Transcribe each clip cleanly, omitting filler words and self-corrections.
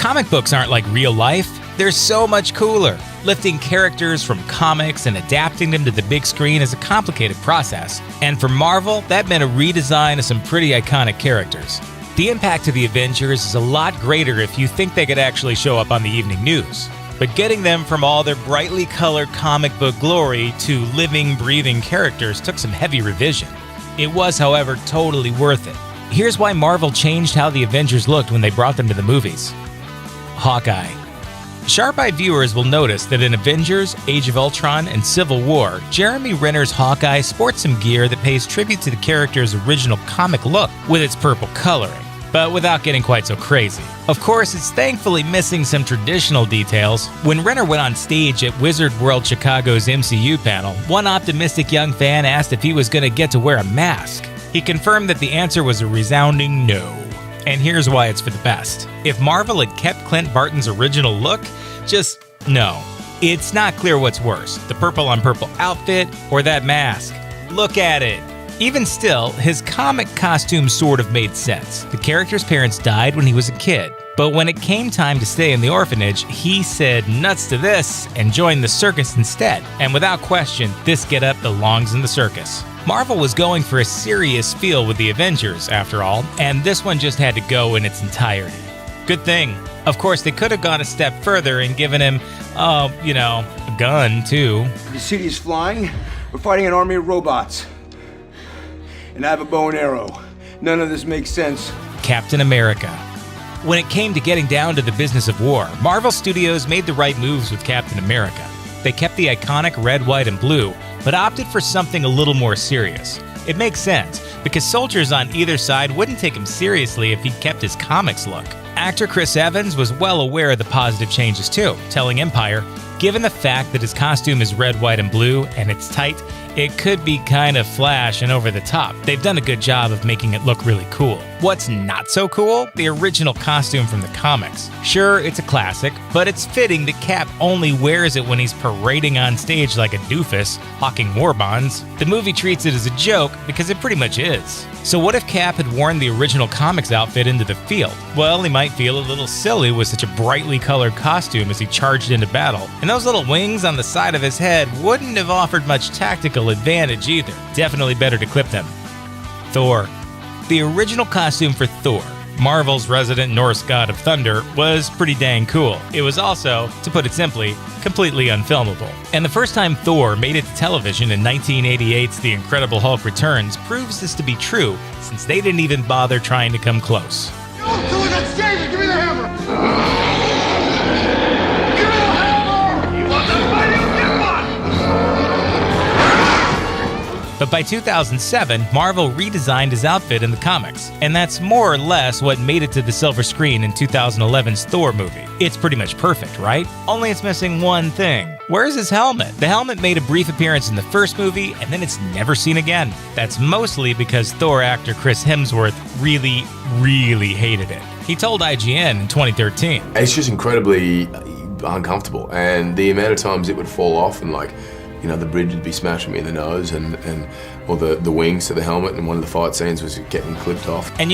Comic books aren't like real life. They're so much cooler. Lifting characters from comics and adapting them to the big screen is a complicated process, and for Marvel, that meant a redesign of some pretty iconic characters. The impact of the Avengers is a lot greater if you think they could actually show up on the evening news. But getting them from all their brightly colored comic book glory to living, breathing characters took some heavy revision. It was, however, totally worth it. Here's why Marvel changed how the Avengers looked when they brought them to the movies. Hawkeye. Sharp-eyed viewers will notice that in Avengers, Age of Ultron, and Civil War, Jeremy Renner's Hawkeye sports some gear that pays tribute to the character's original comic look with its purple coloring, but without getting quite so crazy. Of course, it's thankfully missing some traditional details. When Renner went on stage at Wizard World Chicago's MCU panel, one optimistic young fan asked if he was going to get to wear a mask. He confirmed that the answer was a resounding no. And here's why it's for the best. If Marvel had kept Clint Barton's original look, just no. It's not clear what's worse, the purple on purple outfit or that mask. Look at it. Even still, his comic costume sort of made sense. The character's parents died when he was a kid, but when it came time to stay in the orphanage, he said nuts to this and joined the circus instead. And without question, this getup belongs in the circus. Marvel was going for a serious feel with the Avengers, after all, and this one just had to go in its entirety. Good thing. Of course, they could have gone a step further and given him, a gun, too. The city is flying. We're fighting an army of robots. And I have a bow and arrow. None of this makes sense. Captain America. When it came to getting down to the business of war, Marvel Studios made the right moves with Captain America. They kept the iconic red, white, and blue, but opted for something a little more serious. It makes sense, because soldiers on either side wouldn't take him seriously if he kept his comics look. Actor Chris Evans was well aware of the positive changes too, telling Empire, given the fact that his costume is red, white, and blue, and it's tight, it could be kind of flash and over the top. They've done a good job of making it look really cool. What's not so cool? The original costume from the comics. Sure, it's a classic, but it's fitting that Cap only wears it when he's parading on stage like a doofus, hawking war bonds. The movie treats it as a joke because it pretty much is. So what if Cap had worn the original comics outfit into the field? Well, he might feel a little silly with such a brightly colored costume as he charged into battle, and those little wings on the side of his head wouldn't have offered much tactical advantage either. Definitely better to clip them. Thor. The original costume for Thor, Marvel's resident Norse god of thunder, was pretty dang cool. It was also, to put it simply, completely unfilmable. And the first time Thor made it to television in 1988's The Incredible Hulk Returns proves this to be true, since they didn't even bother trying to come close. Yo, someone got stage! Give me the hammer! But by 2007, Marvel redesigned his outfit in the comics, and that's more or less what made it to the silver screen in 2011's Thor movie. It's pretty much perfect, right? Only it's missing one thing. Where's his helmet? The helmet made a brief appearance in the first movie, and then it's never seen again. That's mostly because Thor actor Chris Hemsworth really hated it. He told IGN in 2013. It's just incredibly uncomfortable, and the amount of times it would fall off and the bridge would be smashing me in the nose or the wings to the helmet, and one of the fight scenes was getting clipped off. And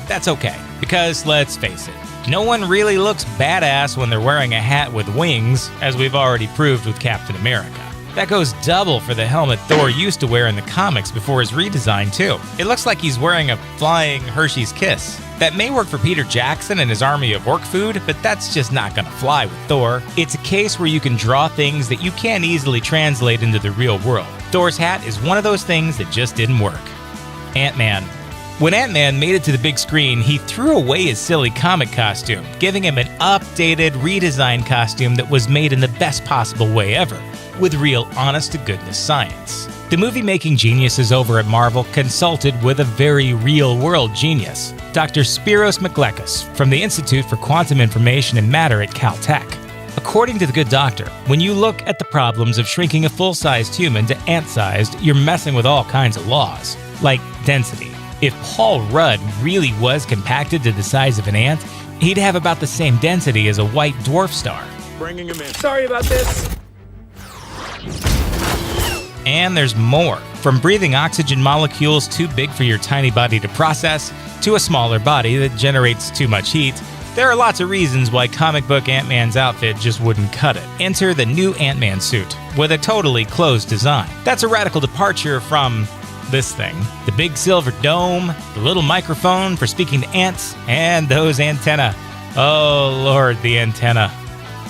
that's okay, because let's face it, no one really looks badass when they're wearing a hat with wings, as we've already proved with Captain America. That goes double for the helmet Thor used to wear in the comics before his redesign too. It looks like he's wearing a flying Hershey's Kiss. That may work for Peter Jackson and his army of orc food, but that's just not gonna fly with Thor. It's a case where you can draw things that you can't easily translate into the real world. Thor's hat is one of those things that just didn't work. Ant-Man. When Ant-Man made it to the big screen, he threw away his silly comic costume, giving him an updated, redesigned costume that was made in the best possible way ever, with real honest-to-goodness science. The movie-making geniuses over at Marvel consulted with a very real-world genius, Dr. Spiros Maglekos from the Institute for Quantum Information and Matter at Caltech. According to the good doctor, when you look at the problems of shrinking a full-sized human to ant-sized, you're messing with all kinds of laws, like density. If Paul Rudd really was compacted to the size of an ant, he'd have about the same density as a white dwarf star. Bringing him in. Sorry about this. And there's more. From breathing oxygen molecules too big for your tiny body to process, to a smaller body that generates too much heat, There are lots of reasons why comic book Ant-Man's outfit just wouldn't cut it. Enter the new Ant-Man suit, with a totally closed design. That's a radical departure from this thing. The big silver dome, the little microphone for speaking to ants, and those antennae. Oh lord, the antenna.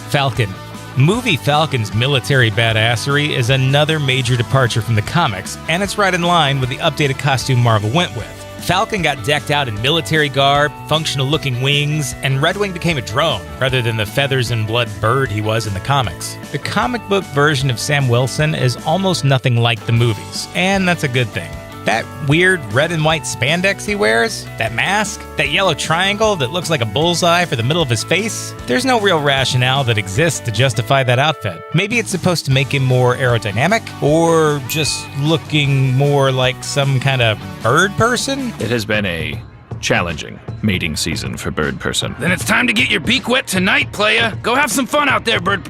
Falcon. Movie Falcon's military badassery is another major departure from the comics, and it's right in line with the updated costume Marvel went with. Falcon got decked out in military garb, functional-looking wings, and Red Wing became a drone, rather than the feathers and blood bird he was in the comics. The comic book version of Sam Wilson is almost nothing like the movies, and that's a good thing. That weird red and white spandex he wears, that mask, that yellow triangle that looks like a bullseye for the middle of his face, there's no real rationale that exists to justify that outfit. Maybe it's supposed to make him more aerodynamic, or just looking more like some kind of bird person? It has been a challenging mating season for bird person. Then it's time to get your beak wet tonight, playa. Go have some fun out there, bird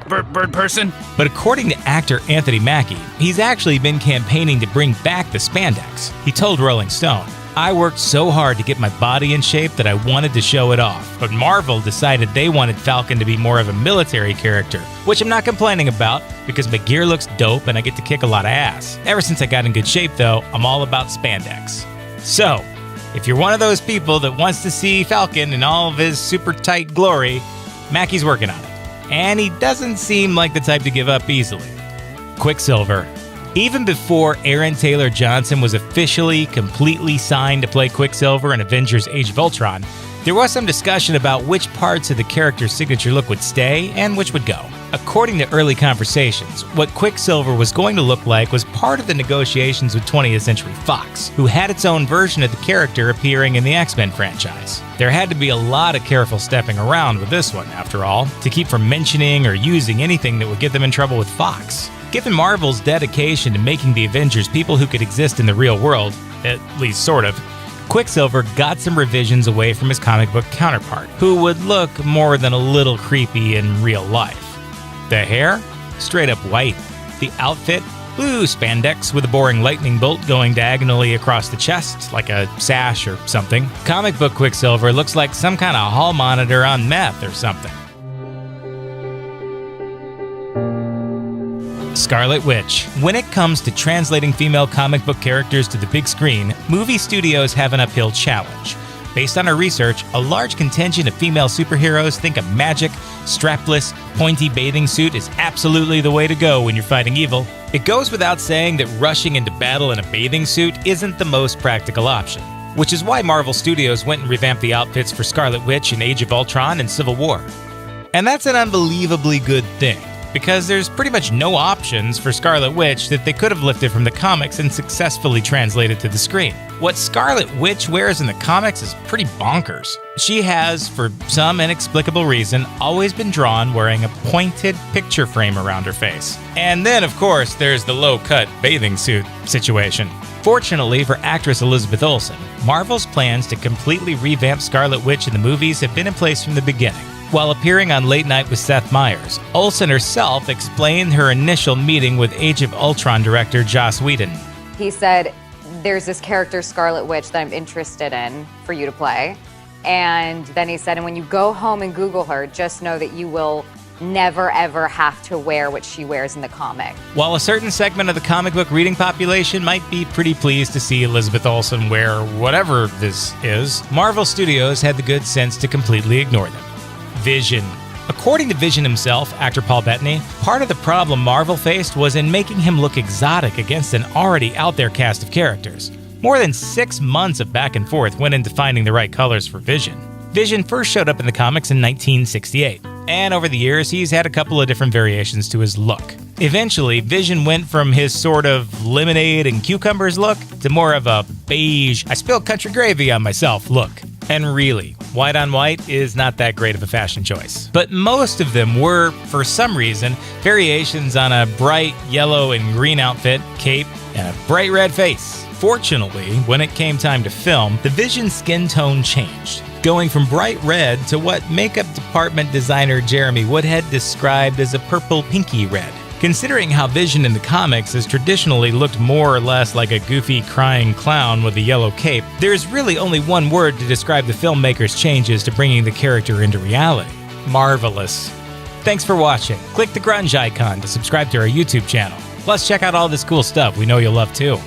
person. But according to actor Anthony Mackie, he's actually been campaigning to bring back the spandex. He told Rolling Stone, "I worked so hard to get my body in shape that I wanted to show it off, but Marvel decided they wanted Falcon to be more of a military character, which I'm not complaining about because my gear looks dope and I get to kick a lot of ass. Ever since I got in good shape though, I'm all about spandex." So, if you're one of those people that wants to see Falcon in all of his super tight glory, Mackie's working on it. And he doesn't seem like the type to give up easily. Quicksilver. Even before Aaron Taylor Johnson was officially, completely signed to play Quicksilver in Avengers Age of Ultron, there was some discussion about which parts of the character's signature look would stay and which would go. According to early conversations, what Quicksilver was going to look like was part of the negotiations with 20th Century Fox, who had its own version of the character appearing in the X-Men franchise. There had to be a lot of careful stepping around with this one, after all, to keep from mentioning or using anything that would get them in trouble with Fox. Given Marvel's dedication to making the Avengers people who could exist in the real world, at least sort of, Quicksilver got some revisions away from his comic book counterpart, who would look more than a little creepy in real life. The hair? Straight up white. The outfit? Blue spandex with a boring lightning bolt going diagonally across the chest, like a sash or something. Comic book Quicksilver looks like some kind of hall monitor on meth or something. Scarlet Witch. When it comes to translating female comic book characters to the big screen, movie studios have an uphill challenge. Based on our research, a large contingent of female superheroes think a magic, strapless, pointy bathing suit is absolutely the way to go when you're fighting evil. It goes without saying that rushing into battle in a bathing suit isn't the most practical option, which is why Marvel Studios went and revamped the outfits for Scarlet Witch in Age of Ultron and Civil War. And that's an unbelievably good thing, because there's pretty much no options for Scarlet Witch that they could have lifted from the comics and successfully translated to the screen. What Scarlet Witch wears in the comics is pretty bonkers. She has, for some inexplicable reason, always been drawn wearing a pointed picture frame around her face. And then, of course, there's the low-cut bathing suit situation. Fortunately for actress Elizabeth Olsen, Marvel's plans to completely revamp Scarlet Witch in the movies have been in place from the beginning. While appearing on Late Night with Seth Meyers, Olsen herself explained her initial meeting with Age of Ultron director Joss Whedon. He said, "There's this character, Scarlet Witch, that I'm interested in for you to play." And then he said, "And when you go home and Google her, just know that you will never ever have to wear what she wears in the comic." While a certain segment of the comic book reading population might be pretty pleased to see Elizabeth Olsen wear whatever this is, Marvel Studios had the good sense to completely ignore them. Vision. According to Vision himself, actor Paul Bettany, part of the problem Marvel faced was in making him look exotic against an already out-there cast of characters. More than 6 months of back and forth went into finding the right colors for Vision. Vision first showed up in the comics in 1968, and over the years he's had a couple of different variations to his look. Eventually, Vision went from his sort of lemonade and cucumbers look to more of a beige, I spilled country gravy on myself look. And really, white on white is not that great of a fashion choice. But most of them were, for some reason, variations on a bright yellow and green outfit, cape, and a bright red face. Fortunately, when it came time to film, the Vision skin tone changed, going from bright red to what makeup department designer Jeremy Woodhead described as a purple pinky red. Considering how Vision in the comics has traditionally looked more or less like a goofy, crying clown with a yellow cape, there's really only one word to describe the filmmakers' changes to bringing the character into reality: marvelous. Thanks for watching. Click the grunge icon to subscribe to our YouTube channel. Plus, check out all this cool stuff we know you'll love too.